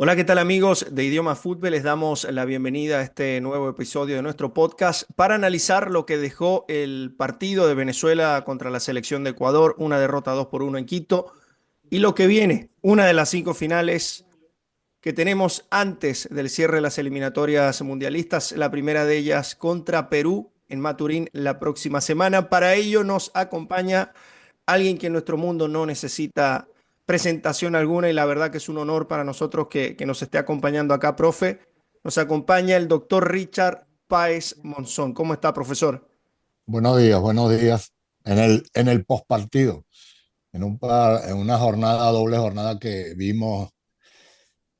Hola, ¿qué tal amigos de Idioma Fútbol? Les damos la bienvenida a este nuevo episodio de nuestro podcast para analizar lo que dejó el partido de Venezuela contra la selección de Ecuador, una derrota 2-1 en Quito, y lo que viene, una de las 5 finales que tenemos antes del cierre de las eliminatorias mundialistas, la primera de ellas contra Perú en Maturín la próxima semana. Para ello nos acompaña alguien que en nuestro mundo no necesita presentación alguna y la verdad que es un honor para nosotros que nos esté acompañando acá, profe. Nos acompaña el doctor Richard Páez Monzón. ¿Cómo está, profesor? Buenos días, buenos días. En el postpartido, en una jornada, doble jornada que vimos,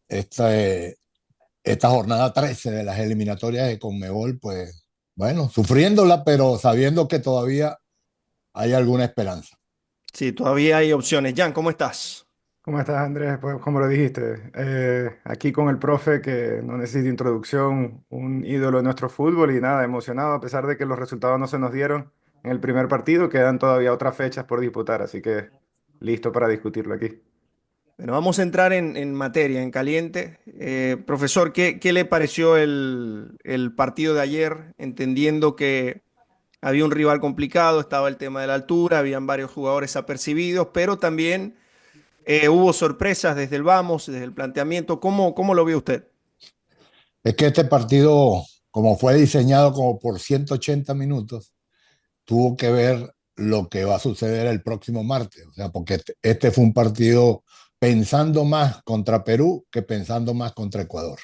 esta jornada 13 de las eliminatorias de Conmebol, pues bueno, sufriéndola, pero sabiendo que todavía hay alguna esperanza. Sí, todavía hay opciones. Jan, ¿cómo estás? ¿Cómo estás, Andrés? Pues como lo dijiste, aquí con el profe que no necesita introducción, un ídolo de nuestro fútbol y nada, emocionado a pesar de que los resultados no se nos dieron en el primer partido, quedan todavía otras fechas por disputar, así que listo para discutirlo aquí. Bueno, vamos a entrar en materia, en caliente. Profesor, ¿qué le pareció el partido de ayer? Entendiendo que había un rival complicado, estaba el tema de la altura, habían varios jugadores apercibidos, pero también hubo sorpresas desde el vamos, desde el planteamiento. ¿Cómo lo vio usted? Es que este partido, como fue diseñado como por 180 minutos, tuvo que ver lo que va a suceder el próximo martes. O sea, porque este fue un partido pensando más contra Perú que pensando más contra Ecuador.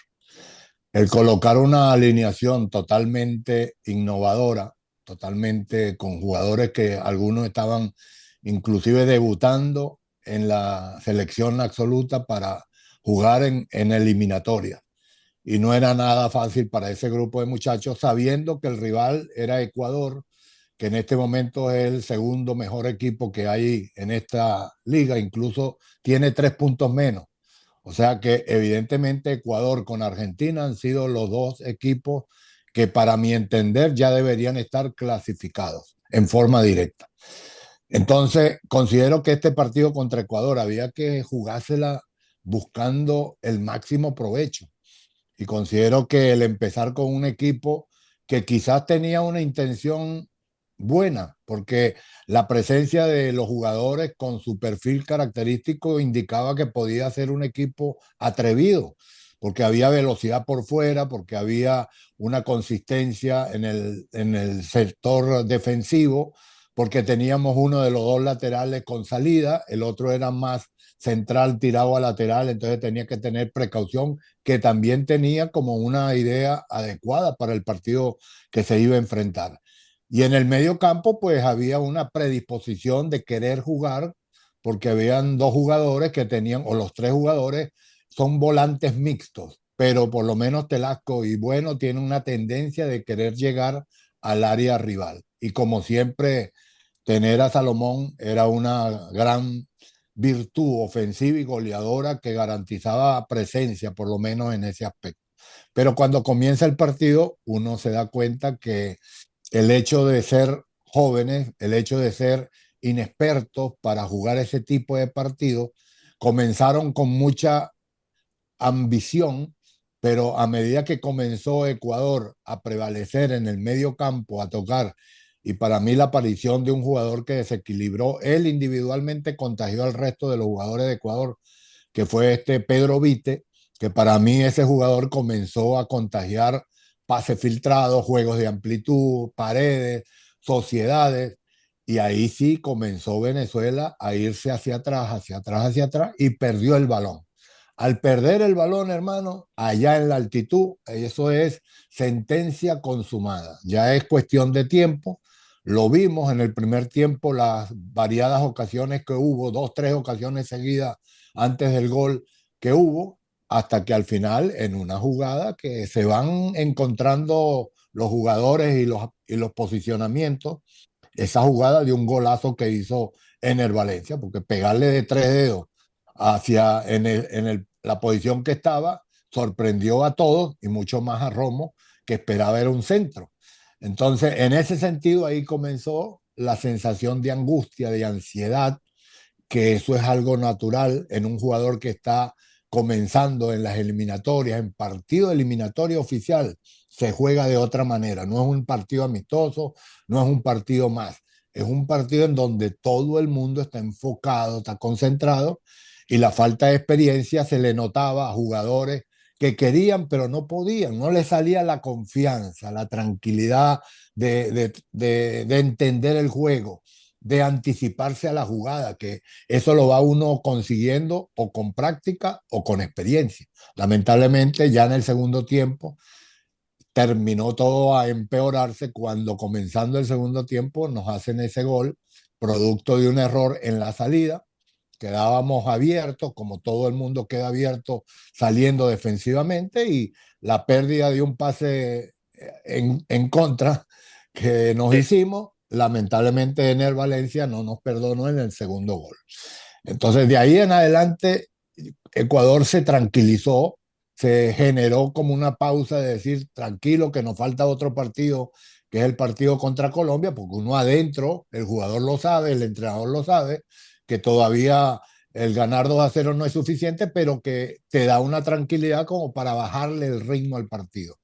El colocar una alineación totalmente innovadora, totalmente con jugadores que algunos estaban inclusive debutando en la selección absoluta para jugar en eliminatoria. Y no era nada fácil para ese grupo de muchachos, sabiendo que el rival era Ecuador, que en este momento es el segundo mejor equipo que hay en esta liga, incluso tiene 3 puntos menos. O sea que evidentemente Ecuador con Argentina han sido los dos equipos que para mi entender ya deberían estar clasificados en forma directa. Entonces, considero que este partido contra Ecuador había que jugársela buscando el máximo provecho. Y considero que el empezar con un equipo que quizás tenía una intención buena, porque la presencia de los jugadores con su perfil característico indicaba que podía ser un equipo atrevido, porque había velocidad por fuera, porque había una consistencia en el sector defensivo, porque teníamos uno de los dos laterales con salida, el otro era más central tirado a lateral, entonces tenía que tener precaución, que también tenía como una idea adecuada para el partido que se iba a enfrentar. Y en el medio campo, pues había una predisposición de querer jugar, porque habían dos jugadores que tenían, o los tres jugadores son volantes mixtos, pero por lo menos Telasco y Bueno tienen una tendencia de querer llegar al área rival. Y como siempre, tener a Salomón era una gran virtud ofensiva y goleadora que garantizaba presencia, por lo menos en ese aspecto. Pero cuando comienza el partido, uno se da cuenta que el hecho de ser jóvenes, el hecho de ser inexpertos para jugar ese tipo de partidos, comenzaron con mucha ambición, pero a medida que comenzó Ecuador a prevalecer en el medio campo, a tocar, y para mí la aparición de un jugador que desequilibró, él individualmente contagió al resto de los jugadores de Ecuador, que fue este Pedro Vite, que para mí ese jugador comenzó a contagiar pases filtrados, juegos de amplitud, paredes, sociedades, y ahí sí comenzó Venezuela a irse hacia atrás, hacia atrás, hacia atrás, y perdió el balón. Al perder el balón, hermano, allá en la altitud, eso es sentencia consumada. Ya es cuestión de tiempo. Lo vimos en el primer tiempo, las variadas ocasiones que hubo, dos, tres ocasiones seguidas antes del gol que hubo, hasta que al final, en una jugada que se van encontrando los jugadores y los posicionamientos, esa jugada de un golazo que hizo Ener Valencia, porque pegarle de tres dedos hacia la posición que estaba sorprendió a todos y mucho más a Romo, que esperaba era un centro. Entonces, en ese sentido, ahí comenzó la sensación de angustia, de ansiedad, que eso es algo natural en un jugador que está comenzando en las eliminatorias, en partido eliminatorio oficial, se juega de otra manera. No es un partido amistoso, no es un partido más. Es un partido en donde todo el mundo está enfocado, está concentrado, y la falta de experiencia se le notaba a jugadores que querían, pero no podían, no les salía la confianza, la tranquilidad de entender el juego, de anticiparse a la jugada, que eso lo va uno consiguiendo o con práctica o con experiencia. Lamentablemente, ya en el segundo tiempo terminó todo a empeorarse cuando, comenzando el segundo tiempo, nos hacen ese gol, producto de un error en la salida. Quedábamos abiertos, como todo el mundo queda abierto saliendo defensivamente, y la pérdida de un pase en contra que nos hicimos, lamentablemente Ener Valencia no nos perdonó en el segundo gol. Entonces, de ahí en adelante, Ecuador se tranquilizó, se generó como una pausa de decir, tranquilo, que nos falta otro partido, que es el partido contra Colombia, porque uno adentro, el jugador lo sabe, el entrenador lo sabe, que todavía el ganar 2-0 no es suficiente, pero que te da una tranquilidad como para bajarle el ritmo al partido.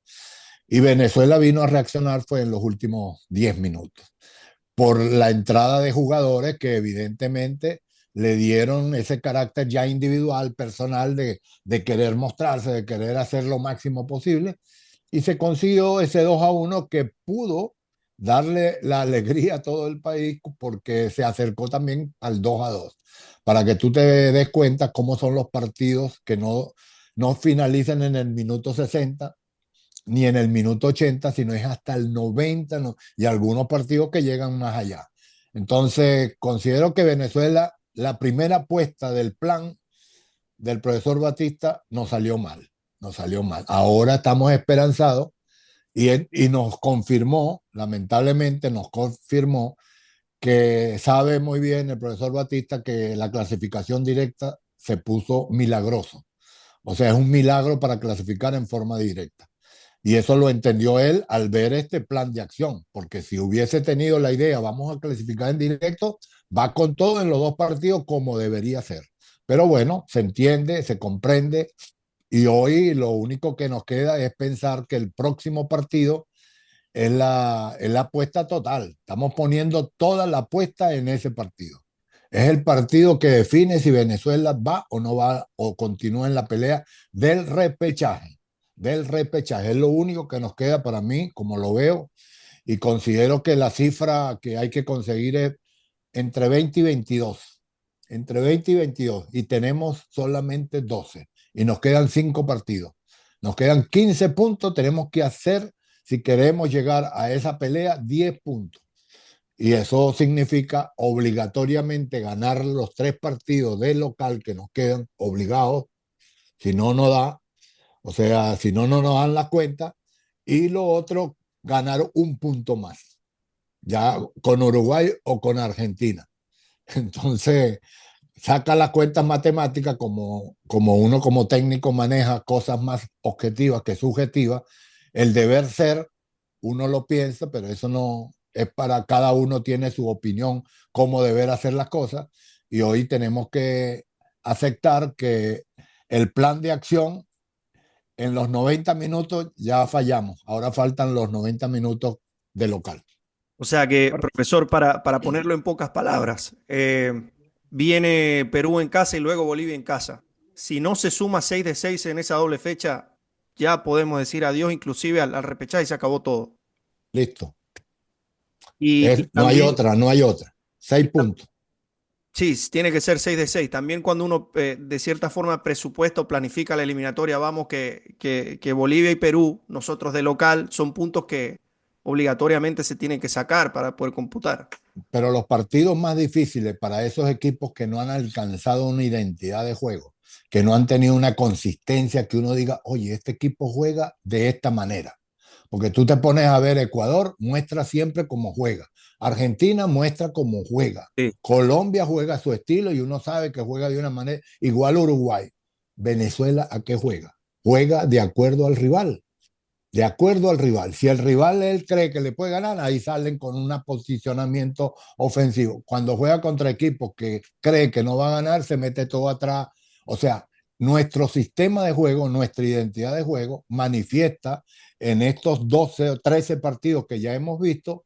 Y Venezuela vino a reaccionar fue en los últimos 10 minutos, por la entrada de jugadores que evidentemente le dieron ese carácter ya individual, personal, de querer mostrarse, de querer hacer lo máximo posible, y se consiguió ese 2-1 que pudo darle la alegría a todo el país, porque se acercó también al 2-2, para que tú te des cuenta cómo son los partidos que no finalizan en el minuto 60 ni en el minuto 80, sino es hasta el 90, ¿no? Y algunos partidos que llegan más allá. Entonces, considero que Venezuela, la primera apuesta del plan del profesor Batista, nos salió mal, nos salió mal. Ahora estamos esperanzados, y nos confirmó, lamentablemente nos confirmó, que sabe muy bien el profesor Batista que la clasificación directa se puso milagroso. O sea, es un milagro para clasificar en forma directa. Y eso lo entendió él al ver este plan de acción, porque si hubiese tenido la idea, vamos a clasificar en directo, va con todo en los dos partidos como debería ser. Pero bueno, se entiende, se comprende, y hoy lo único que nos queda es pensar que el próximo partido es la apuesta total. Estamos poniendo toda la apuesta en ese partido. Es el partido que define si Venezuela va o no va o continúa en la pelea del repechaje. Del repechaje. Es lo único que nos queda para mí, como lo veo, y considero que la cifra que hay que conseguir es entre 20 y 22. Entre 20 y 22. Y tenemos solamente 12. Y nos quedan 5 partidos. Nos quedan 15 puntos. Tenemos que hacer, si queremos llegar a esa pelea, 10 puntos. Y eso significa obligatoriamente ganar los 3 partidos de local que nos quedan obligados. Si no, no da. O sea, si no, no nos dan la cuenta. Y lo otro, ganar un punto más. Ya con Uruguay o con Argentina. Entonces, saca las cuentas matemáticas, como uno como técnico maneja cosas más objetivas que subjetivas. El deber ser, uno lo piensa, pero eso no es, para cada uno tiene su opinión cómo deber hacer las cosas, y hoy tenemos que aceptar que el plan de acción en los 90 minutos ya fallamos, ahora faltan los 90 minutos de local. O sea que, profesor, para ponerlo en pocas palabras, viene Perú en casa y luego Bolivia en casa. Si no se suma 6 de 6 en esa doble fecha, ya podemos decir adiós inclusive al repechaje y se acabó todo. Listo. Y No hay también, otra, no hay otra. 6 puntos. sí, tiene que ser 6 de 6. También cuando uno de cierta forma presupuesta o planifica la eliminatoria, vamos que Bolivia y Perú, nosotros de local, son puntos que obligatoriamente se tienen que sacar para poder computar. Pero los partidos más difíciles para esos equipos que no han alcanzado una identidad de juego, que no han tenido una consistencia, que uno diga, oye, este equipo juega de esta manera. Porque tú te pones a ver, Ecuador muestra siempre cómo juega. Argentina muestra cómo juega. Sí. Colombia juega a su estilo y uno sabe que juega de una manera igual. Uruguay. Venezuela, ¿a qué juega? Juega de acuerdo al rival. De acuerdo al rival. Si el rival él cree que le puede ganar, ahí salen con un posicionamiento ofensivo. Cuando juega contra equipos que cree que no va a ganar, se mete todo atrás. O sea, nuestro sistema de juego, nuestra identidad de juego manifiesta en estos 12 o 13 partidos que ya hemos visto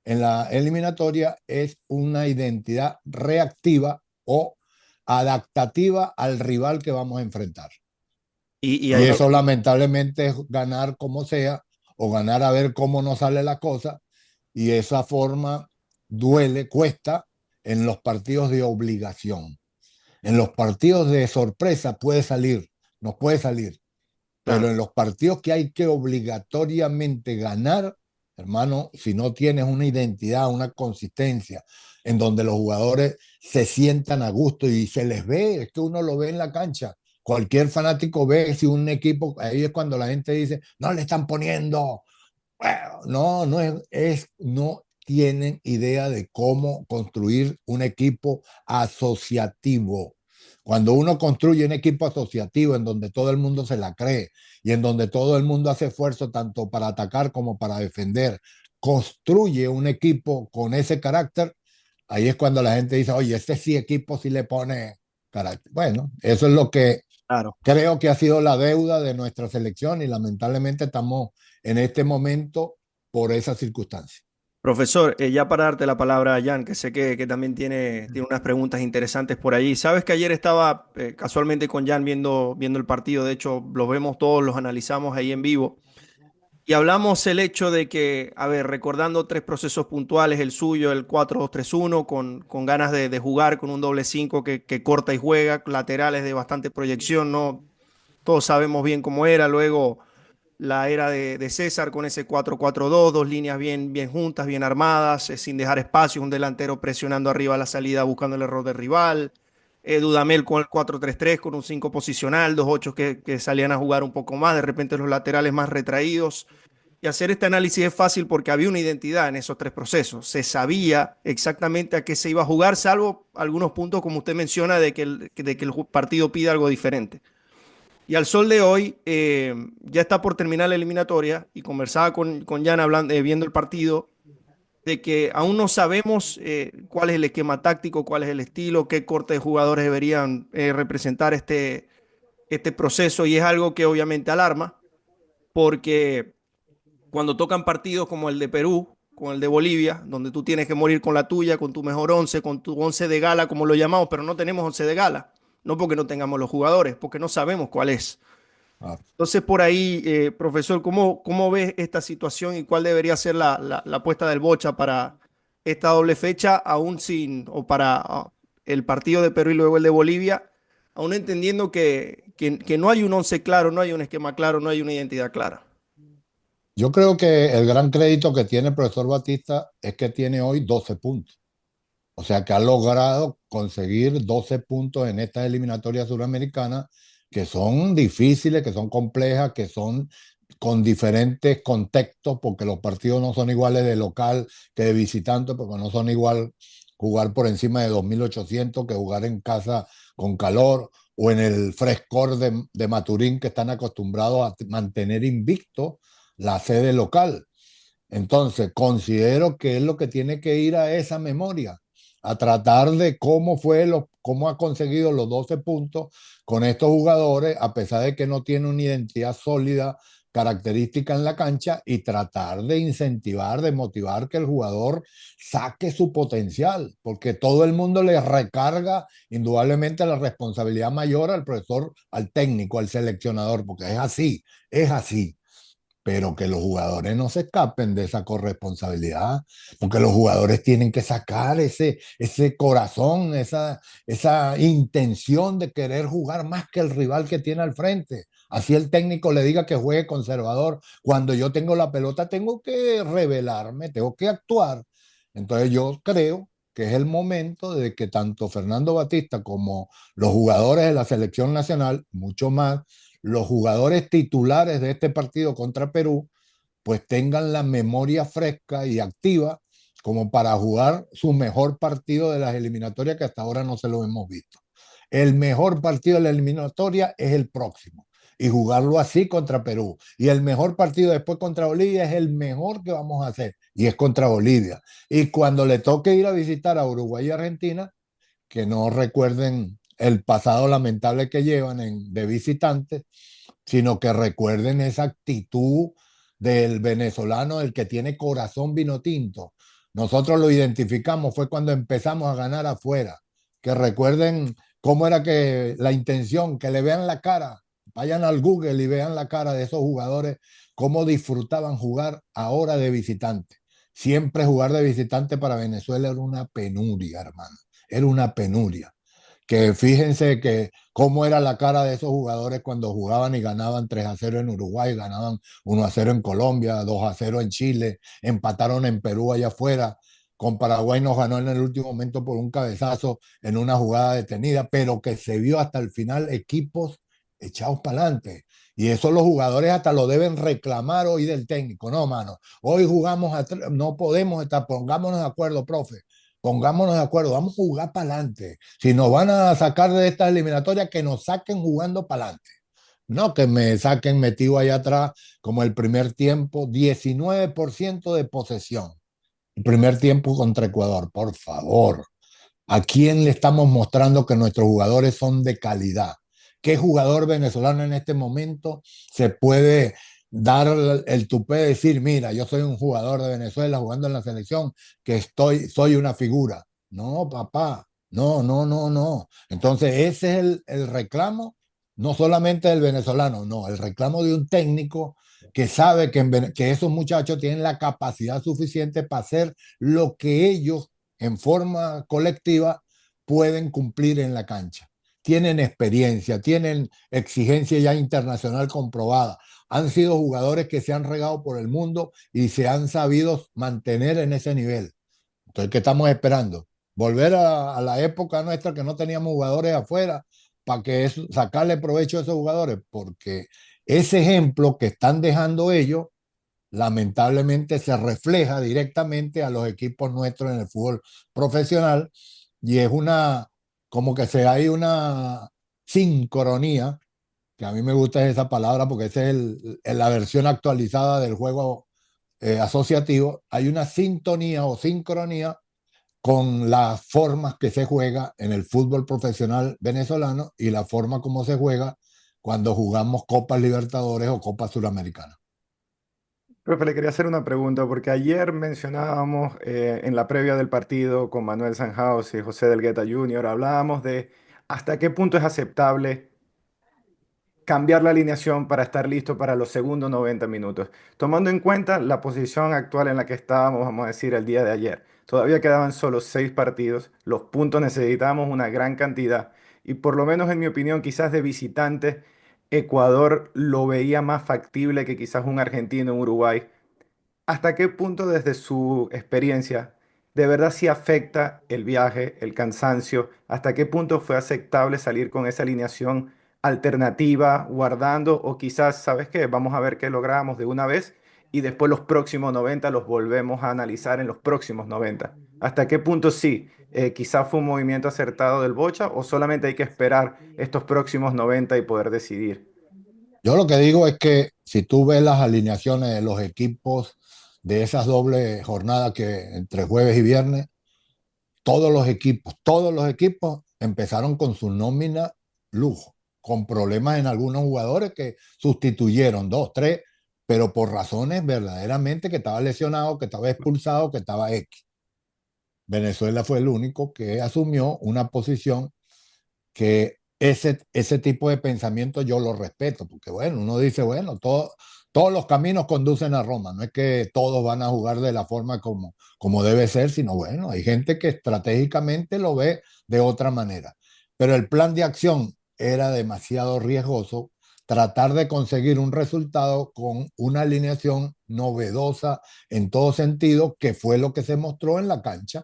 en la eliminatoria es una identidad reactiva o adaptativa al rival que vamos a enfrentar. Y Y ahí, eso lamentablemente es ganar como sea o ganar a ver cómo nos sale la cosa. Y esa forma duele, cuesta en los partidos de obligación. En los partidos de sorpresa puede salir, nos puede salir, pero claro. en los partidos que hay que obligatoriamente ganar, hermano, si no tienes una identidad, una consistencia, en donde los jugadores se sientan a gusto y se les ve, es que uno lo ve en la cancha. Cualquier fanático ve si un equipo, ahí es cuando la gente dice, no le están poniendo. Bueno, no, no tienen idea de cómo construir un equipo asociativo. Cuando uno construye un equipo asociativo en donde todo el mundo se la cree y en donde todo el mundo hace esfuerzo tanto para atacar como para defender, construye un equipo con ese carácter, ahí es cuando la gente dice, oye, este sí equipo sí le pone carácter. Bueno, eso es lo que Claro. creo que ha sido la deuda de nuestra selección y lamentablemente estamos en este momento por esa circunstancia. Profesor, ya para darte la palabra a Jan, que sé que también tiene unas preguntas interesantes por ahí. Sabes que ayer estaba casualmente con Jan viendo el partido, de hecho los vemos todos, los analizamos ahí en vivo. Y hablamos el hecho de que, a ver, recordando tres procesos puntuales, el suyo, el 4-2-3-1, con ganas de jugar, con un doble 5 que corta y juega, laterales de bastante proyección, ¿no? Todos sabemos bien cómo era. Luego la era de César con ese 4-4-2, dos líneas bien juntas, bien armadas, sin dejar espacio, un delantero presionando arriba a la salida, buscando el error del rival. Dudamel con el 4-3-3, con un 5 posicional, dos 8 que salían a jugar un poco más, de repente los laterales más retraídos. Y hacer este análisis es fácil porque había una identidad en esos tres procesos. Se sabía exactamente a qué se iba a jugar, salvo algunos puntos, como usted menciona, de que el partido pide algo diferente. Y al sol de hoy, ya está por terminar la eliminatoria y conversaba con Jan hablando, viendo el partido, de que aún no sabemos cuál es el esquema táctico, cuál es el estilo, qué corte de jugadores deberían representar este proceso y es algo que obviamente alarma porque cuando tocan partidos como el de Perú, con el de Bolivia, donde tú tienes que morir con la tuya, con tu mejor once, con tu once de gala, como lo llamamos, pero no tenemos once de gala. No porque no tengamos los jugadores, porque no sabemos cuál es. Ah, Entonces, por ahí, profesor, ¿cómo ves esta situación y cuál debería ser la apuesta del Bocha para esta doble fecha, aún sin, o para el partido de Perú y luego el de Bolivia, aún entendiendo que no hay un once claro, no hay un esquema claro, no hay una identidad clara? yo creo que el gran crédito que tiene el profesor Batista es que tiene hoy 12 puntos. O sea que ha logrado conseguir 12 puntos en estas eliminatorias suramericanas que son difíciles, que son complejas, que son con diferentes contextos, porque los partidos no son iguales de local que de visitante, porque no son igual jugar por encima de 2.800 que jugar en casa con calor o en el frescor de Maturín, que están acostumbrados a mantener invicto la sede local. Entonces, considero que es lo que tiene que ir a esa memoria, a tratar de cómo ha conseguido los 12 puntos con estos jugadores, a pesar de que no tiene una identidad sólida, característica en la cancha, y tratar de incentivar, de motivar que el jugador saque su potencial, porque todo el mundo le recarga indudablemente la responsabilidad mayor al profesor, al técnico, al seleccionador, porque es así, pero que los jugadores no se escapen de esa corresponsabilidad, porque los jugadores tienen que sacar ese corazón, esa intención de querer jugar más que el rival que tiene al frente. Así el técnico le diga que juegue conservador. Cuando yo tengo la pelota, tengo que revelarme, tengo que actuar. Entonces yo creo que es el momento de que tanto Fernando Batista como los jugadores de la selección nacional, mucho más, los jugadores titulares de este partido contra Perú, pues tengan la memoria fresca y activa como para jugar su mejor partido de las eliminatorias que hasta ahora no se lo hemos visto. El mejor partido de la eliminatoria es el próximo y jugarlo así contra Perú. Y el mejor partido después contra Bolivia es el mejor que vamos a hacer y es contra Bolivia. Y cuando le toque ir a visitar a Uruguay y Argentina, que no recuerden el pasado lamentable que llevan de visitantes, sino que recuerden esa actitud del venezolano, el que tiene corazón vino tinto. Nosotros lo identificamos, fue cuando empezamos a ganar afuera. Que recuerden cómo era que la intención, que le vean la cara, vayan al Google y vean la cara de esos jugadores, cómo disfrutaban jugar ahora de visitante. Siempre jugar de visitante para Venezuela era una penuria, hermano. Era una penuria. Que fíjense que cómo era la cara de esos jugadores cuando jugaban y ganaban 3-0 en Uruguay, ganaban 1-0 en Colombia, 2-0 en Chile, empataron en Perú allá afuera. Con Paraguay nos ganó en el último momento por un cabezazo en una jugada detenida, pero que se vio hasta el final equipos echados para adelante. Y eso los jugadores hasta lo deben reclamar hoy del técnico. No, mano, hoy jugamos, no podemos estar, pongámonos de acuerdo, profe, pongámonos de acuerdo, vamos a jugar para adelante. Si nos van a sacar de esta eliminatoria, que nos saquen jugando para adelante. No que me saquen metido allá atrás, como el primer tiempo, 19% de posesión. El primer tiempo contra Ecuador, por favor. ¿A quién le estamos mostrando que nuestros jugadores son de calidad? ¿Qué jugador venezolano en este momento se puede dar el tupé de decir, mira, yo soy un jugador de Venezuela jugando en la selección, que soy una figura? No, papá, no, no, no, no. Entonces ese es el reclamo, no solamente del venezolano, no, el reclamo de un técnico que sabe que esos muchachos tienen la capacidad suficiente para hacer lo que ellos en forma colectiva pueden cumplir en la cancha. Tienen experiencia, tienen exigencia ya internacional comprobada. Han sido jugadores que se han regado por el mundo y se han sabido mantener en ese nivel. Entonces, ¿qué estamos esperando? Volver a la época nuestra que no teníamos jugadores afuera para que sacarle provecho a esos jugadores, porque ese ejemplo que están dejando ellos lamentablemente se refleja directamente a los equipos nuestros en el fútbol profesional y es como que se hay una sincronía, que a mí me gusta esa palabra porque esa es la versión actualizada del juego asociativo, hay una sintonía o sincronía con las formas que se juega en el fútbol profesional venezolano y la forma como se juega cuando jugamos Copas Libertadores o Copas Suramericanas. Profe, le quería hacer una pregunta, porque ayer mencionábamos en la previa del partido con Manuel Sanjaos y José Delgueta Jr., hablábamos de hasta qué punto es aceptable cambiar la alineación para estar listo para los segundos 90 minutos, tomando en cuenta la posición actual en la que estábamos, vamos a decir, el día de ayer. Todavía quedaban solo 6 partidos, los puntos necesitábamos una gran cantidad y por lo menos en mi opinión, quizás de visitante, Ecuador lo veía más factible que quizás un argentino en Uruguay. ¿Hasta qué punto desde su experiencia de verdad sí afecta el viaje, el cansancio? ¿Hasta qué punto fue aceptable salir con esa alineación alternativa, guardando o quizás, ¿sabes qué? Vamos a ver qué logramos de una vez y después los próximos 90 los volvemos a analizar en los próximos 90. ¿Hasta qué punto sí? Quizás fue un movimiento acertado del Bocha o solamente hay que esperar estos próximos 90 y poder decidir. Yo lo que digo es que si tú ves las alineaciones de los equipos de esas dobles jornadas que entre jueves y viernes, todos los equipos empezaron con su nómina lujo, con problemas en algunos jugadores que sustituyeron dos, tres, pero por razones verdaderamente que estaba lesionado, que estaba expulsado, que estaba X. Venezuela fue el único que asumió una posición que ese tipo de pensamiento yo lo respeto, porque bueno, uno dice, bueno, todos los caminos conducen a Roma, no es que todos van a jugar de la forma como debe ser, sino bueno, hay gente que estratégicamente lo ve de otra manera. Pero el plan de acción era demasiado riesgoso, tratar de conseguir un resultado con una alineación novedosa en todo sentido, que fue lo que se mostró en la cancha.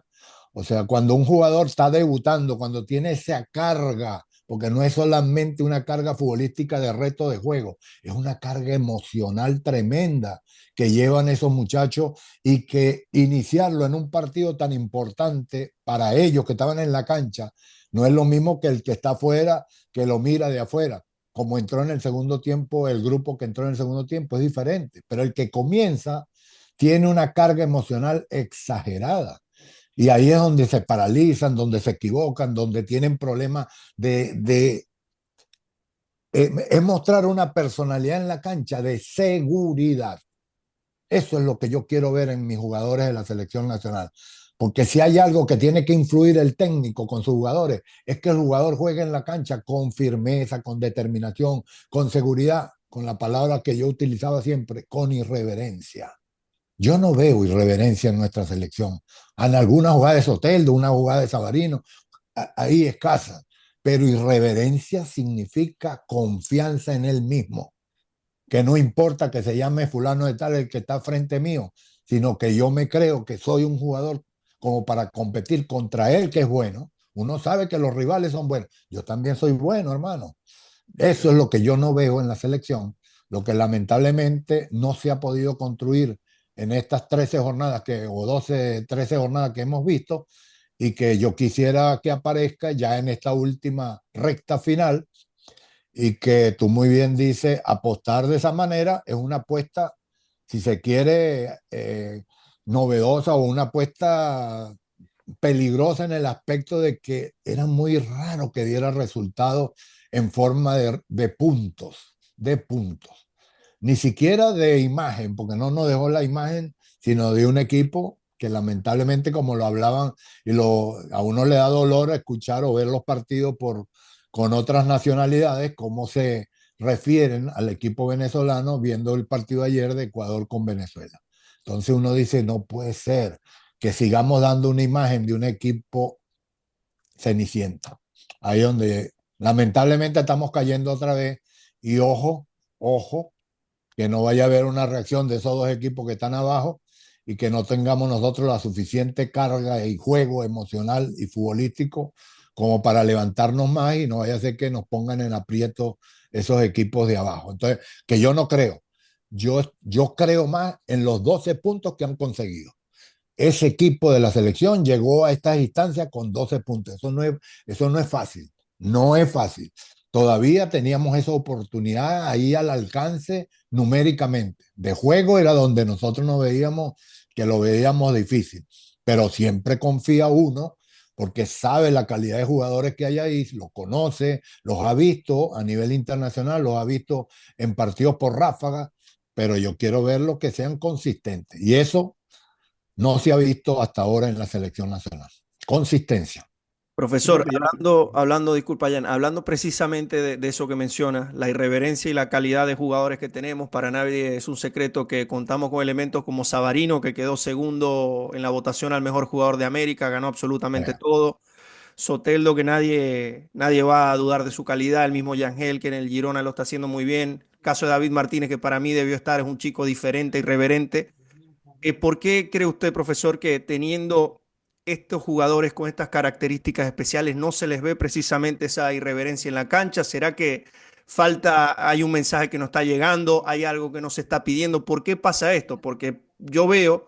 O sea, cuando un jugador está debutando, cuando tiene esa carga, porque no es solamente una carga futbolística de reto de juego, es una carga emocional tremenda que llevan esos muchachos y que iniciarlo en un partido tan importante para ellos que estaban en la cancha, no es lo mismo que el que está afuera, que lo mira de afuera. Como entró en el segundo tiempo, el grupo que entró en el segundo tiempo es diferente, pero el que comienza tiene una carga emocional exagerada Y ahí es donde se paralizan, donde se equivocan, donde tienen problemas es mostrar una personalidad en la cancha de seguridad. Eso es lo que yo quiero ver en mis jugadores de la selección nacional. Porque si hay algo que tiene que influir el técnico con sus jugadores, es que el jugador juegue en la cancha con firmeza, con determinación, con seguridad, con la palabra que yo utilizaba siempre, con irreverencia. Yo no veo irreverencia en nuestra selección. En alguna jugada de Soteldo, una jugada de Savarino, ahí escasa. Pero irreverencia significa confianza en él mismo, que no importa que se llame fulano de tal el que está frente mío, sino que yo me creo que soy un jugador como para competir contra él, que es bueno. Uno sabe que los rivales son buenos. Yo también soy bueno, hermano. Eso es lo que yo no veo en la selección, lo que lamentablemente no se ha podido construir en estas 13 jornadas o 12, 13 jornadas que hemos visto, y que yo quisiera que aparezca ya en esta última recta final, y que tú muy bien dices, apostar de esa manera es una apuesta, si se quiere, novedosa, o una apuesta peligrosa en el aspecto de que era muy raro que diera resultados en forma de puntos, de puntos. Ni siquiera de imagen, porque no nos dejó la imagen, sino de un equipo que lamentablemente, como lo hablaban, a uno le da dolor escuchar o ver los partidos con otras nacionalidades, cómo se refieren al equipo venezolano viendo el partido ayer de Ecuador con Venezuela. Entonces uno dice, no puede ser que sigamos dando una imagen de un equipo cenicienta. Ahí donde lamentablemente estamos cayendo otra vez, y ojo, ojo, que no vaya a haber una reacción de esos dos equipos que están abajo, y que no tengamos nosotros la suficiente carga y juego emocional y futbolístico como para levantarnos más, y no vaya a ser que nos pongan en aprieto esos equipos de abajo. Entonces, que yo no creo. Yo creo más en los 12 puntos que han conseguido. Ese equipo de la selección llegó a estas instancias con 12 puntos. Eso no es fácil, no es fácil. Todavía teníamos esa oportunidad ahí al alcance numéricamente. De juego era donde nosotros nos veíamos, que lo veíamos difícil, pero siempre confía uno porque sabe la calidad de jugadores que hay ahí, los conoce, los ha visto a nivel internacional, los ha visto en partidos por ráfaga, pero yo quiero verlos que sean consistentes. Y eso no se ha visto hasta ahora en la selección nacional. Consistencia. Profesor, Fíjate, hablando, disculpa, Jan, hablando precisamente de eso que menciona, la irreverencia y la calidad de jugadores que tenemos, para nadie es un secreto que contamos con elementos como Savarino, que quedó segundo en la votación al mejor jugador de América, ganó absolutamente todo. Soteldo, que nadie va a dudar de su calidad, el mismo Yangel, que en el Girona lo está haciendo muy bien. Caso de David Martínez, que para mí debió estar, es un chico diferente, irreverente. ¿Por qué cree usted, profesor, que teniendo estos jugadores con estas características especiales no se les ve precisamente esa irreverencia en la cancha? ¿Será que hay un mensaje que no está llegando, hay algo que no se está pidiendo? ¿Por qué pasa esto? Porque yo veo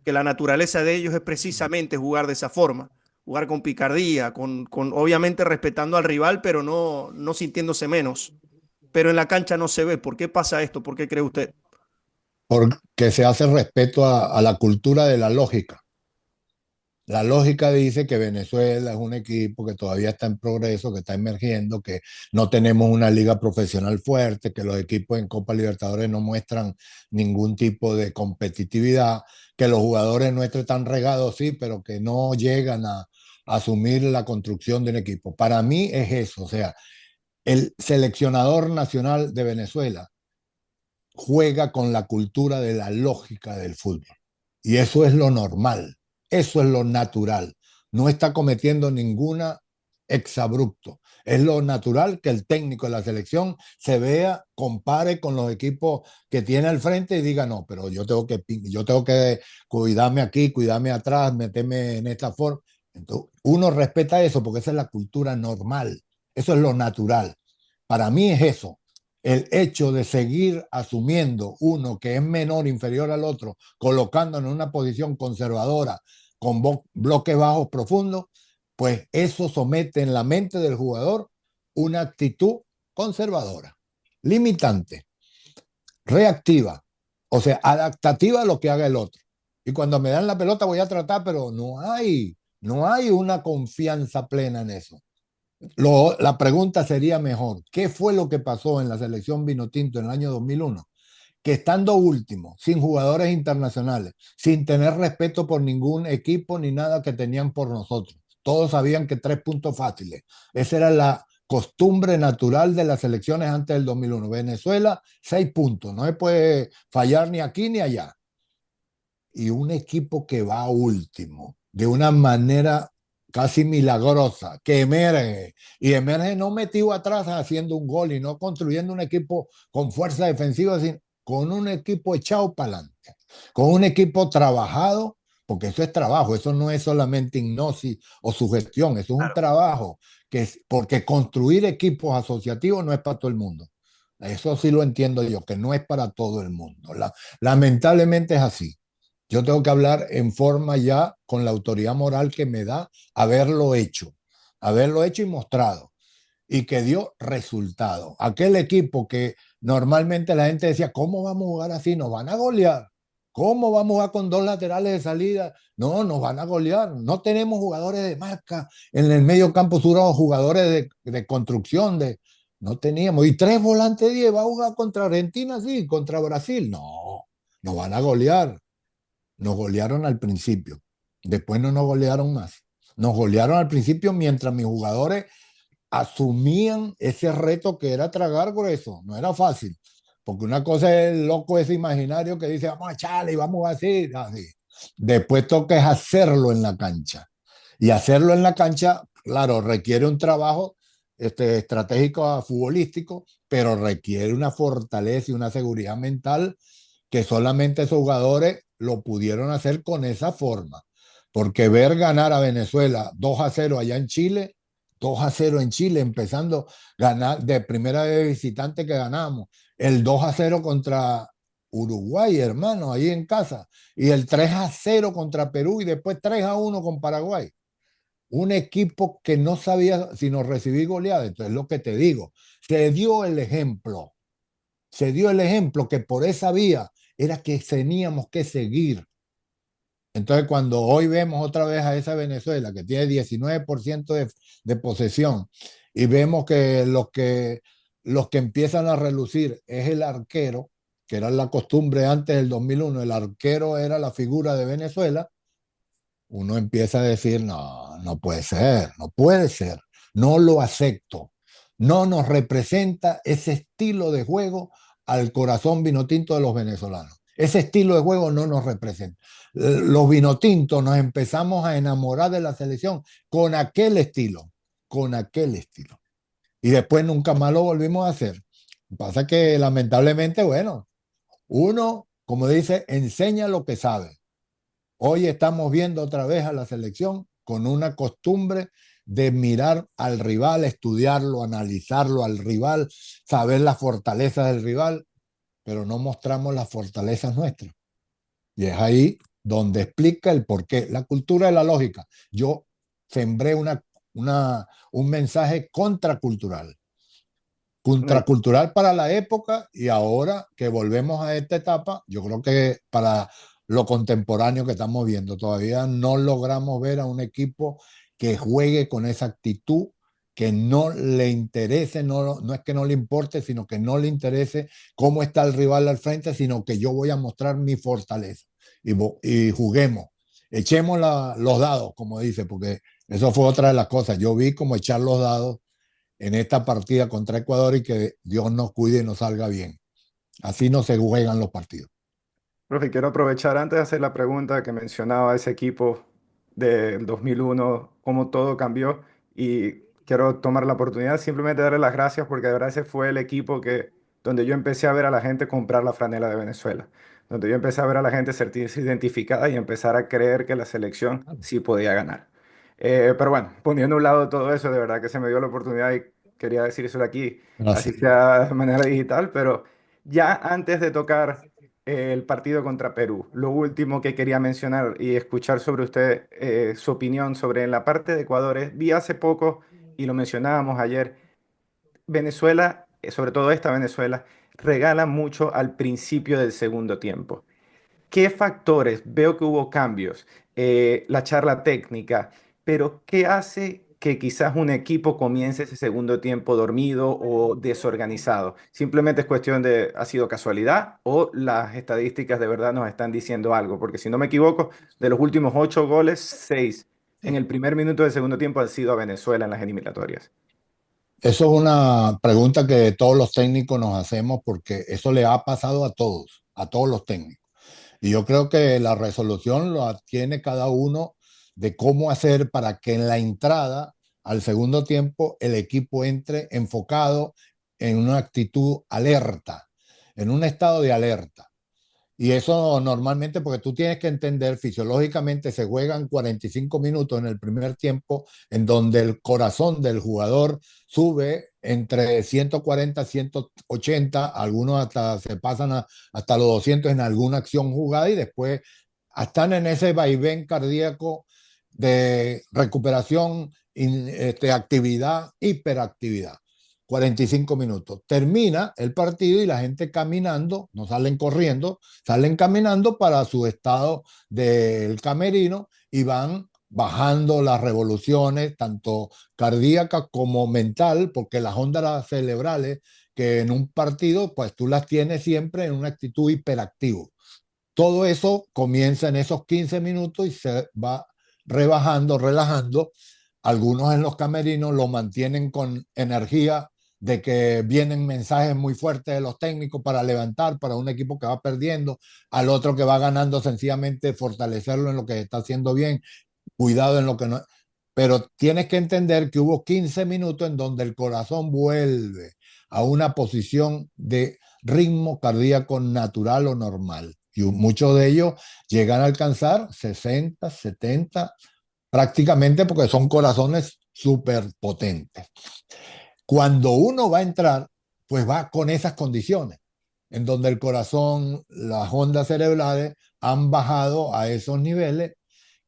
que la naturaleza de ellos es precisamente jugar de esa forma, jugar con picardía, obviamente respetando al rival, pero no sintiéndose menos. Pero en la cancha no se ve. ¿Por qué pasa esto? ¿Por qué cree usted? Porque se hace respeto a la cultura de la lógica. La lógica dice que Venezuela es un equipo que todavía está en progreso, que está emergiendo, que no tenemos una liga profesional fuerte, que los equipos en Copa Libertadores no muestran ningún tipo de competitividad, que los jugadores nuestros están regados, sí, pero que no llegan a asumir la construcción de un equipo. Para mí es eso, o sea, el seleccionador nacional de Venezuela juega con la cultura de la lógica del fútbol. Y eso es lo normal, eso es lo natural. No está cometiendo ninguna exabrupto. Es lo natural que el técnico de la selección se vea, compare con los equipos que tiene al frente y diga, no, pero yo tengo que cuidarme aquí, cuidarme atrás, meterme en esta forma. Entonces, uno respeta eso porque esa es la cultura normal, eso es lo natural. Para mí es eso, el hecho de seguir asumiendo uno que es menor, inferior al otro, colocándolo en una posición conservadora, con bloques bajos profundos, pues eso somete en la mente del jugador una actitud conservadora, limitante, reactiva, o sea, adaptativa a lo que haga el otro. Y cuando me dan la pelota voy a tratar, pero no hay una confianza plena en eso. La pregunta sería mejor, ¿qué fue lo que pasó en la selección Vinotinto en el año 2001? Que estando último, sin jugadores internacionales, sin tener respeto por ningún equipo ni nada que tenían por nosotros. Todos sabían que 3 puntos fáciles. Esa era la costumbre natural de las selecciones antes del 2001. Venezuela, 6 puntos. No se puede fallar ni aquí ni allá. Y un equipo que va último, de una manera casi milagrosa, que emerge, y emerge no metido atrás haciendo un gol y no construyendo un equipo con fuerza defensiva, sino con un equipo echado para adelante, con un equipo trabajado, porque eso es trabajo, eso no es solamente hipnosis o sugestión, eso es un Claro. trabajo, porque construir equipos asociativos no es para todo el mundo. Eso sí lo entiendo yo, que no es para todo el mundo. Lamentablemente es así. Yo tengo que hablar en forma ya con la autoridad moral que me da haberlo hecho y mostrado, y que dio resultado. Aquel equipo que normalmente la gente decía, ¿cómo vamos a jugar así? Nos van a golear. ¿Cómo vamos a jugar con dos laterales de salida? No, nos van a golear. No tenemos jugadores de marca en el medio campo sur, jugadores de construcción, no teníamos. Y 3 volantes 10, ¿va a jugar contra Argentina? Sí, contra Brasil. No, nos van a golear. Nos golearon al principio, después no nos golearon más. Nos golearon al principio mientras mis jugadores asumían ese reto que era tragar grueso. No era fácil, porque una cosa es el loco ese imaginario que dice, vamos a echarle y vamos así, así. Después toca es hacerlo en la cancha. Y hacerlo en la cancha, claro, requiere un trabajo estratégico futbolístico, pero requiere una fortaleza y una seguridad mental que solamente esos jugadores lo pudieron hacer con esa forma. Porque ver ganar a Venezuela 2-0 allá en Chile, 2-0 en Chile, empezando a ganar de primera vez visitante que ganamos, el 2-0 contra Uruguay, hermano, ahí en casa, y el 3-0 contra Perú y después 3-1 con Paraguay. Un equipo que no sabía si nos recibir goleada. Entonces, lo que te digo, se dio el ejemplo, se dio el ejemplo que por esa vía era que teníamos que seguir. Entonces, cuando hoy vemos otra vez a esa Venezuela que tiene 19% de posesión y vemos que los que empiezan a relucir es el arquero, que era la costumbre antes del 2001, el arquero era la figura de Venezuela, uno empieza a decir, no, no puede ser, no puede ser, no lo acepto, no nos representa ese estilo de juego al corazón vinotinto de los venezolanos. Ese estilo de juego no nos representa. Los vinotintos nos empezamos a enamorar de la selección con aquel estilo, con aquel estilo. Y después nunca más lo volvimos a hacer. Pasa que lamentablemente, bueno, uno, como dice, enseña lo que sabe. Hoy estamos viendo otra vez a la selección con una costumbre de mirar al rival, estudiarlo, analizarlo al rival, saber las fortalezas del rival, pero no mostramos las fortalezas nuestras. Y es ahí donde explica el porqué. La cultura de la lógica. Yo sembré un mensaje contracultural. No, Contracultural para la época, y ahora que volvemos a esta etapa, yo creo que para lo contemporáneo que estamos viendo, todavía no logramos ver a un equipo que juegue con esa actitud, que no le interese, no es que no le importe, sino que no le interese cómo está el rival al frente, sino que yo voy a mostrar mi fortaleza y juguemos, echemos los dados, como dice, porque eso fue otra de las cosas. Yo vi cómo echar los dados en esta partida contra Ecuador y que Dios nos cuide y nos salga bien. Así no se juegan los partidos. profe, quiero aprovechar antes de hacer la pregunta que mencionaba ese equipo del 2001, cómo todo cambió, y quiero tomar la oportunidad simplemente de darle las gracias porque de verdad ese fue el equipo donde yo empecé a ver a la gente comprar la franela de Venezuela, donde yo empecé a ver a la gente sentirse identificada y empezar a creer que la selección sí podía ganar. Pero bueno, poniendo a un lado todo eso, de verdad que se me dio la oportunidad y quería decírselo aquí, así Gracias. sea de manera digital, pero ya antes de tocar el partido contra Perú. Lo último que quería mencionar y escuchar sobre usted, su opinión sobre en la parte de Ecuador es, vi hace poco, y lo mencionábamos ayer, Venezuela, sobre todo esta Venezuela, regala mucho al principio del segundo tiempo. ¿Qué factores? Veo que hubo cambios, la charla técnica, pero ¿qué hace que quizás un equipo comience ese segundo tiempo dormido o desorganizado? Simplemente es cuestión de, ¿ha sido casualidad o las estadísticas de verdad nos están diciendo algo? Porque si no me equivoco, de los últimos 8 goles, 6 en Sí. el primer minuto del segundo tiempo han sido a Venezuela en las eliminatorias. Eso es una pregunta que todos los técnicos nos hacemos porque eso le ha pasado a todos los técnicos. Y yo creo que la resolución lo tiene cada uno de cómo hacer para que en la entrada al segundo tiempo el equipo entre enfocado en una actitud alerta, en un estado de alerta. Y eso normalmente, porque tú tienes que entender, fisiológicamente se juegan 45 minutos en el primer tiempo, en donde el corazón del jugador sube entre 140 y 180, algunos hasta se pasan hasta los 200 en alguna acción jugada y después están en ese vaivén cardíaco de recuperación, actividad, hiperactividad. 45 minutos. Termina el partido y la gente caminando, no salen corriendo, salen caminando para su estado del camerino y van bajando las revoluciones, tanto cardíacas como mental, porque las ondas cerebrales que en un partido, pues tú las tienes siempre en una actitud hiperactivo. Todo eso comienza en esos 15 minutos y se va rebajando, relajando. Algunos en los camerinos lo mantienen con energía de que vienen mensajes muy fuertes de los técnicos para levantar para un equipo que va perdiendo, al otro que va ganando sencillamente fortalecerlo en lo que está haciendo bien, cuidado en lo que no. Pero tienes que entender que hubo 15 minutos en donde el corazón vuelve a una posición de ritmo cardíaco natural o normal. Y muchos de ellos llegan a alcanzar 60, 70, prácticamente porque son corazones súper potentes. Cuando uno va a entrar, pues va con esas condiciones, en donde el corazón, las ondas cerebrales han bajado a esos niveles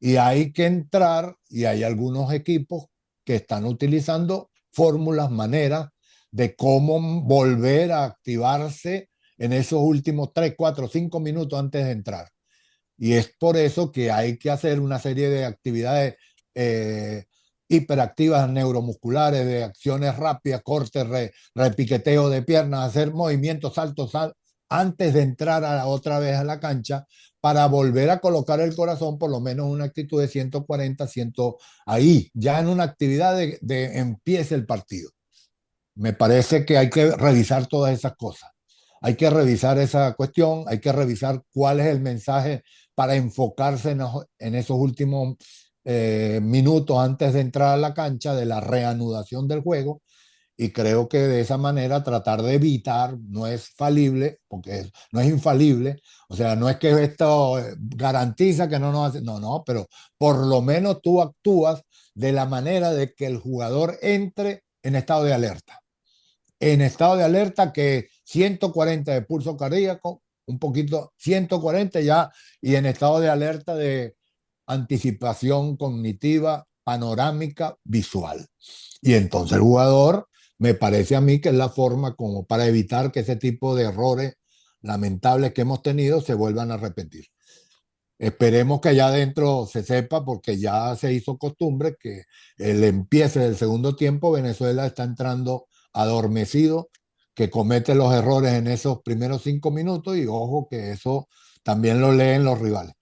y hay que entrar, y hay algunos equipos que están utilizando fórmulas, maneras de cómo volver a activarse en esos últimos 3, 4, 5 minutos antes de entrar. Y es por eso que hay que hacer una serie de actividades eh, hiperactivas neuromusculares, de acciones rápidas, cortes, repiqueteo de piernas, hacer movimientos saltos antes de entrar otra vez a la cancha para volver a colocar el corazón por lo menos una actitud de 140, 100, ahí, ya en una actividad de empiece el partido. Me parece que hay que revisar todas esas cosas. Hay que revisar esa cuestión, hay que revisar cuál es el mensaje para enfocarse en esos últimos minutos antes de entrar a la cancha de la reanudación del juego. Y creo que de esa manera tratar de evitar, no es falible, porque no es infalible, o sea, no es que esto garantiza que no nos hace, no, no, pero por lo menos tú actúas de la manera de que el jugador entre en estado de alerta que 140 de pulso cardíaco, un poquito, 140 ya, y en estado de alerta de anticipación cognitiva, panorámica, visual. Y entonces el jugador, me parece a mí que es la forma como para evitar que ese tipo de errores lamentables que hemos tenido se vuelvan a repetir. Esperemos que allá adentro se sepa, porque ya se hizo costumbre que el empiece del segundo tiempo, Venezuela está entrando adormecido, que comete los errores en esos primeros 5 minutos y ojo que eso también lo leen los rivales.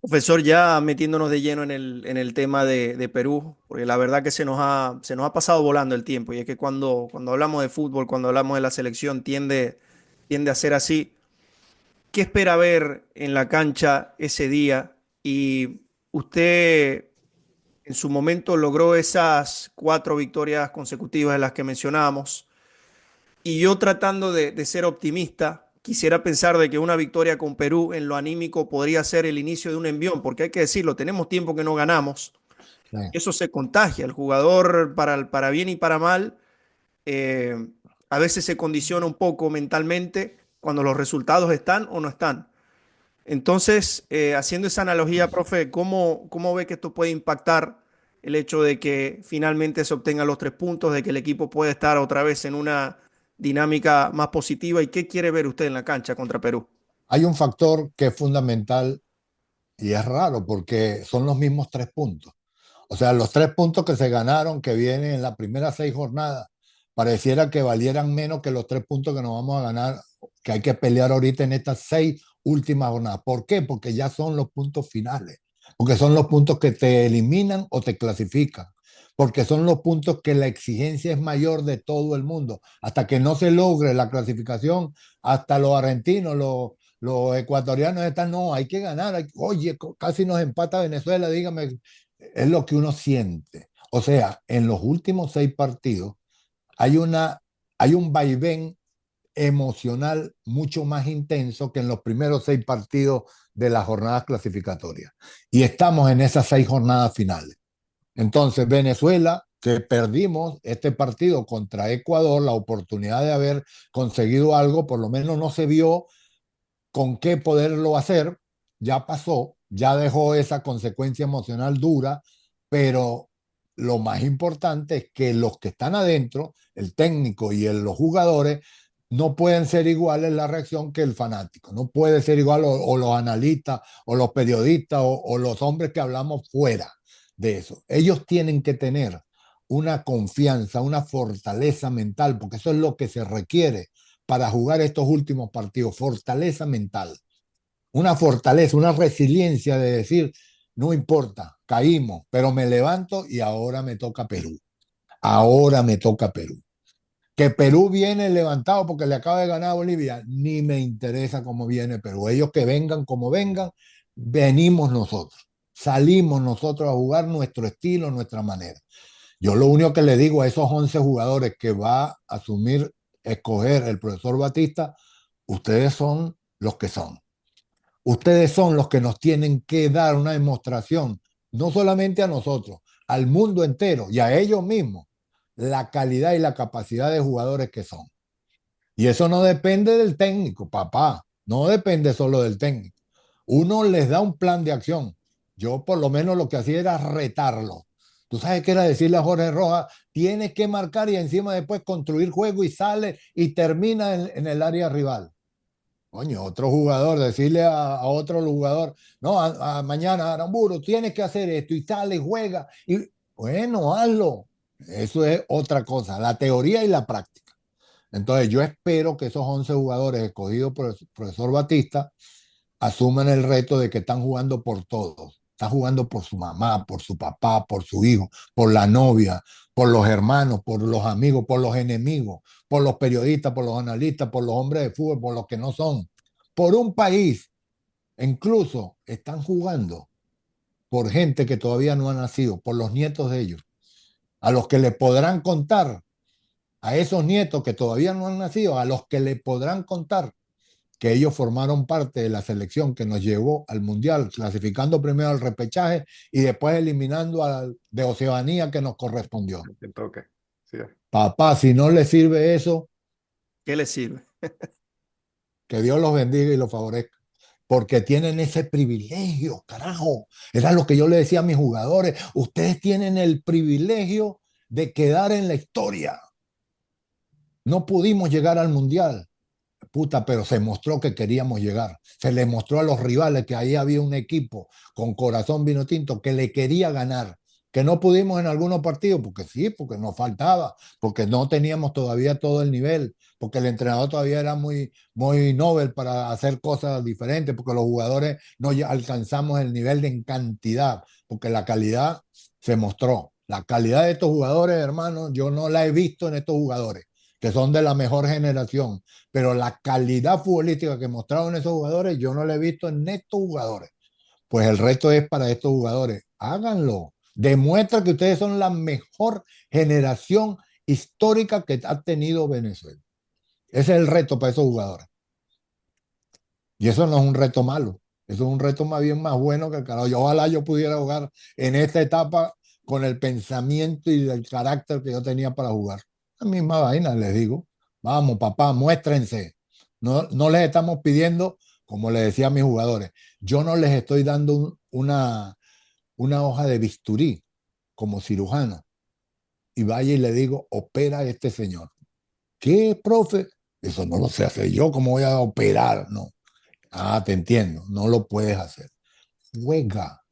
Profesor, ya metiéndonos de lleno en el tema de Perú, porque la verdad que se nos ha pasado volando el tiempo y es que cuando hablamos de fútbol, cuando hablamos de la selección, tiende a ser así. ¿Qué espera ver en la cancha ese día? Y usted en su momento logró esas 4 victorias consecutivas de las que mencionábamos. Y yo tratando de ser optimista, quisiera pensar de que una victoria con Perú en lo anímico podría ser el inicio de un envión, porque hay que decirlo, tenemos tiempo que no ganamos. Sí. Eso se contagia. El jugador, para bien y para mal, eh, a veces se condiciona un poco mentalmente cuando los resultados están o no están. Entonces, haciendo esa analogía, profe, ¿cómo ve que esto puede impactar el hecho de que finalmente se obtengan los 3 puntos, de que el equipo pueda estar otra vez en una dinámica más positiva? ¿Y qué quiere ver usted en la cancha contra Perú? hay un factor que es fundamental y es raro porque son los mismos 3 puntos. O sea, los 3 puntos que se ganaron, que vienen en las primeras 6 jornadas, pareciera que valieran menos que los 3 puntos que nos vamos a ganar, que hay que pelear ahorita en estas 6 últimas jornadas. ¿Por qué? Porque ya son los puntos finales, porque son los puntos que te eliminan o te clasifican, porque son los puntos que la exigencia es mayor de todo el mundo. Hasta que no se logre la clasificación, hasta los argentinos, los ecuatorianos están, no, hay que ganar. Oye, casi nos empata Venezuela, dígame, es lo que uno siente. O sea, en los últimos 6 partidos hay, hay un vaivén emocional mucho más intenso que en los primeros 6 partidos de las jornadas clasificatorias. Y estamos en esas 6 jornadas finales. Entonces, Venezuela, que perdimos este partido contra Ecuador, la oportunidad de haber conseguido algo, por lo menos no se vio con qué poderlo hacer, ya pasó, ya dejó esa consecuencia emocional dura, pero lo más importante es que los que están adentro, el técnico y los jugadores, no pueden ser iguales la reacción que el fanático, no puede ser igual o los analistas o los periodistas o los hombres que hablamos fuera de eso. Ellos tienen que tener una confianza, una fortaleza mental, porque eso es lo que se requiere para jugar estos últimos partidos, fortaleza mental, una fortaleza, una resiliencia de decir, no importa, caímos, pero me levanto y ahora me toca Perú, ahora me toca Perú. Que Perú viene levantado porque le acaba de ganar a Bolivia, ni me interesa cómo viene Perú. Ellos que vengan como vengan, venimos nosotros, salimos nosotros a jugar nuestro estilo, nuestra manera. Yo lo único que le digo a esos 11 jugadores que va a asumir, escoger el profesor Batista, ustedes son los que son. Ustedes son los que nos tienen que dar una demostración, no solamente a nosotros, al mundo entero y a ellos mismos, la calidad y la capacidad de jugadores que son. Y eso no depende del técnico, papá, no depende solo del técnico. Uno les da un plan de acción. Yo por lo menos lo que hacía era retarlo. Tú sabes qué era decirle a Jorge Rojas, tienes que marcar y encima después construir juego y sale y termina en el área rival. Coño, otro jugador, decirle a otro jugador, no, mañana Aramburu, tienes que hacer esto y sale y juega. Y bueno, hazlo. Eso es otra cosa, la teoría y la práctica. Entonces yo espero que esos 11 jugadores escogidos por el profesor Batista asuman el reto de que están jugando por todos. Están jugando por su mamá, por su papá, por su hijo, por la novia, por los hermanos, por los amigos, por los enemigos, por los periodistas, por los analistas, por los hombres de fútbol, por los que no son. Por un país. Incluso están jugando por gente que todavía no ha nacido, por los nietos de ellos, a los que le podrán contar, a esos nietos que todavía no han nacido, a los que le podrán contar que ellos formaron parte de la selección que nos llevó al Mundial, clasificando primero al repechaje y después eliminando de Oceanía que nos correspondió. Que toque. Sí. Papá, si no les sirve eso, ¿Qué le sirve? que Dios los bendiga y los favorezca. Porque tienen ese privilegio, carajo. Era lo que yo le decía a mis jugadores. Ustedes tienen el privilegio de quedar en la historia. No pudimos llegar al Mundial, puta, pero se mostró que queríamos llegar. Se le mostró a los rivales que ahí había un equipo con corazón vino tinto que le quería ganar, que no pudimos en algunos partidos, porque sí, porque nos faltaba, porque no teníamos todavía todo el nivel, porque el entrenador todavía era muy novel para hacer cosas diferentes, porque los jugadores no alcanzamos el nivel de en cantidad, porque la calidad se mostró. La calidad de estos jugadores, hermano, yo no la he visto en estos jugadores, que son de la mejor generación, pero la calidad futbolística que mostraron esos jugadores, yo no la he visto en estos jugadores. Pues el reto es para estos jugadores, háganlo. Demuestra que ustedes son la mejor generación histórica que ha tenido Venezuela. Ese es el reto para esos jugadores. Y eso no es un reto malo. Eso es un reto más bien más bueno que el carajo. Ojalá yo pudiera jugar en esta etapa con el pensamiento y el carácter que yo tenía para jugar. La misma vaina, les digo. Vamos, papá, muéstrense. No, no les estamos pidiendo, como les decía a mis jugadores, yo no les estoy dando una hoja de bisturí como cirujano y vaya y le digo, opera a este señor. ¿Qué, profe? Eso no lo sé hacer yo, ¿cómo voy a operar? No. Ah, te entiendo, no lo puedes hacer. Juega,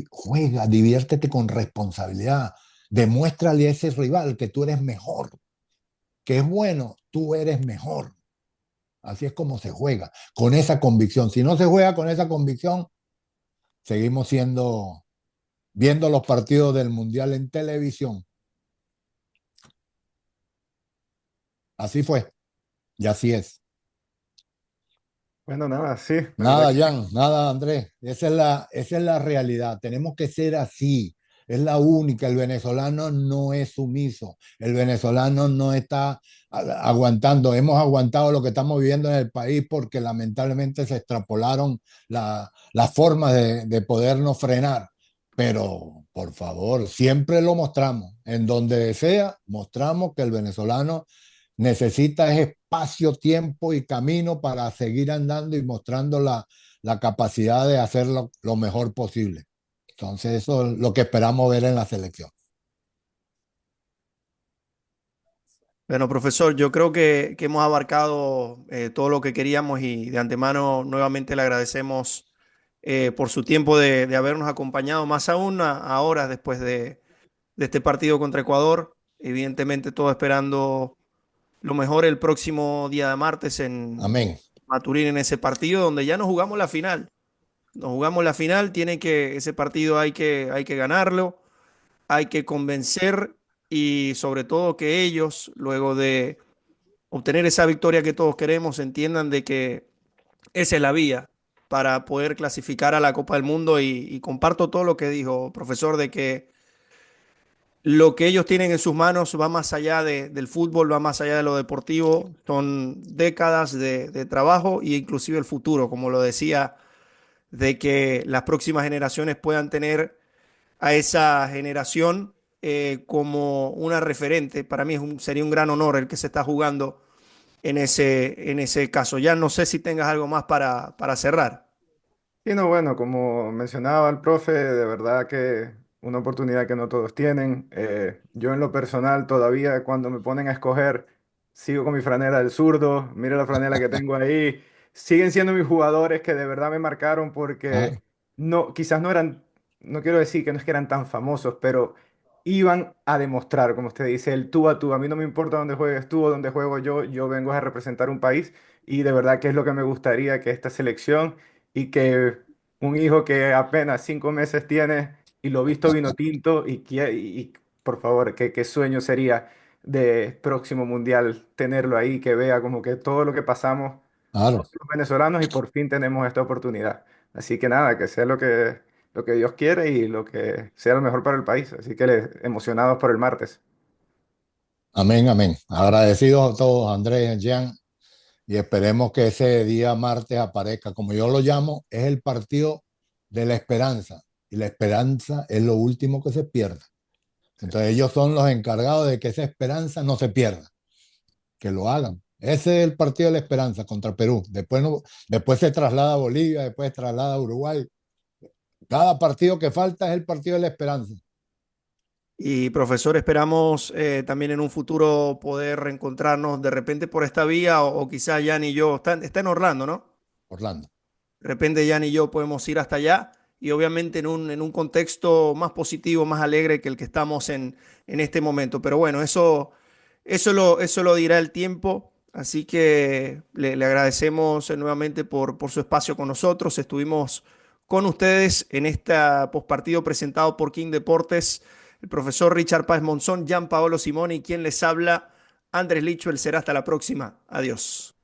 juega, diviértete con responsabilidad. Demuéstrale a ese rival que tú eres mejor, que es bueno, tú eres mejor. Así es como se juega, con esa convicción. Si no se juega con esa convicción, seguimos viendo los partidos del Mundial en televisión. Así fue y así es. Bueno, nada, sí, la verdad Nada, que Jan, nada, Andrés. Esa es la realidad. Tenemos que ser así. Es la única. El venezolano no es sumiso. El venezolano no está aguantando. Hemos aguantado lo que estamos viviendo en el país porque lamentablemente se extrapolaron la forma de podernos frenar. Pero, por favor, siempre lo mostramos. En donde sea, mostramos que el venezolano necesita ese espacio, tiempo y camino para seguir andando y mostrando la capacidad de hacerlo lo mejor posible. Entonces, eso es lo que esperamos ver en la selección. Bueno, profesor, yo creo que hemos abarcado todo lo que queríamos y de antemano nuevamente le agradecemos por su tiempo de habernos acompañado, más aún a horas después de este partido contra Ecuador. Evidentemente, todo esperando lo mejor el próximo día de martes en Amén. Maturín, en ese partido donde ya nos jugamos la final. Nos jugamos la final, ese partido hay que ganarlo, hay que convencer y sobre todo que ellos, luego de obtener esa victoria que todos queremos, entiendan de que esa es la vía para poder clasificar a la Copa del Mundo y comparto todo lo que dijo, profesor, de que lo que ellos tienen en sus manos va más allá del fútbol, va más allá de lo deportivo, son décadas de trabajo e inclusive el futuro, como lo decía, de que las próximas generaciones puedan tener a esa generación como una referente. Para mí sería un gran honor el que se está jugando en ese caso. Ya no sé si tengas algo más para cerrar. y no, bueno, como mencionaba el profe, de verdad que una oportunidad que no todos tienen. Yo en lo personal todavía cuando me ponen a escoger, sigo con mi franela del zurdo, mira la franela que tengo ahí. Siguen siendo mis jugadores que de verdad me marcaron porque Claro, no, quizás no eran, no quiero decir que no es que eran tan famosos, pero iban a demostrar, como usted dice, el tú a tú. A mí no me importa dónde juegues tú o dónde juego yo vengo a representar un país y de verdad que es lo que me gustaría que esta selección y que un hijo que apenas 5 meses tiene y lo visto vino tinto y, por favor, qué sueño sería de próximo mundial tenerlo ahí, que vea como que todo lo que pasamos claro. todos los venezolanos y por fin tenemos esta oportunidad. Así que nada, que sea lo que Dios quiere y lo que sea lo mejor para el país. Así que emocionados por el martes. Amén, amén. Agradecidos a todos, Andrés, Jean, y esperemos que ese día martes aparezca. Como yo lo llamo, es el partido de la esperanza. Y la esperanza es lo último que se pierde. Entonces ellos son los encargados de que esa esperanza no se pierda, que lo hagan. Ese es el partido de la esperanza contra Perú. Después, no, después se traslada a Bolivia, después se traslada a Uruguay. Cada partido que falta es el partido de la esperanza. Y profesor, esperamos también en un futuro poder reencontrarnos de repente por esta vía o quizás Jan y yo, está en Orlando, ¿no? Orlando. De repente Jan y yo podemos ir hasta allá y obviamente en un contexto más positivo, más alegre que el que estamos en este momento. Pero bueno, eso lo dirá el tiempo. Así que le agradecemos nuevamente por su espacio con nosotros. Estuvimos con ustedes en este postpartido presentado por King Deportes, el profesor Richard Páez Monzón, Gian Paolo Simoni, quien les habla, Andrés Lichwell. Será hasta la próxima. Adiós.